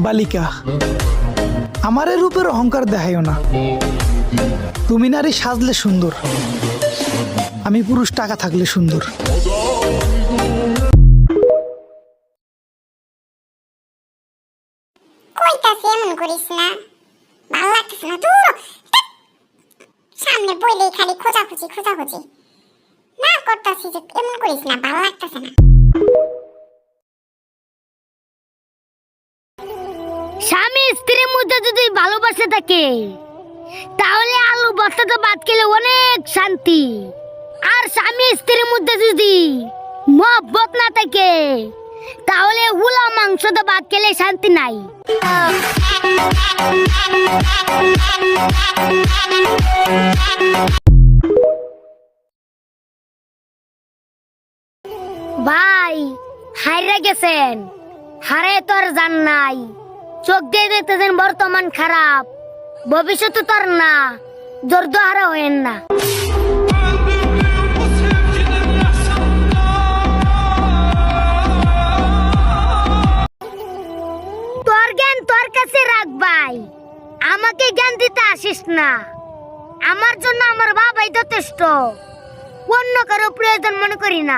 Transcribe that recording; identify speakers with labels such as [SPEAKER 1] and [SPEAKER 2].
[SPEAKER 1] বালিকা, আমারে রূপের অহংকার দেখাইও না। তুমি নারী সাজলে সুন্দর, আমি পুরুষ টাকা থাকলে সুন্দর।
[SPEAKER 2] কইতাছি এমন করিস না, ভালো লাগতেছে না তোর। সামনে বইলেই খালি খোঁজাখুঁজি না করতাছি যে এমন করিস না, ভালো লাগতেছে না।
[SPEAKER 3] স্বামী স্ত্রীর মধ্যে যদি ভালোবাসা থাকে তাহলে আলু ভর্তা তো ভাত খেলে অনেক শান্তি। আর স্বামী স্ত্রীর মধ্যে যদি মহব্বত না থাকে তাহলে হুলা মাংস তো ভাত খেলে শান্তি নাই। ভাই হাইরা গেছেন, হারে তোর জান নাই। চোখ দিয়ে দেখতেছেন বর্তমান খারাপ, ভবিষ্যৎ তোর না, জোরদ হারা হয়েন না। তোর জ্ঞান তোর কাছে রাখ ভাই, আমাকে জ্ঞান দিতে আসিস না। আমার জন্য আমার বাবাই যথেষ্ট, অন্য কারো প্রয়োজন মনে করি না।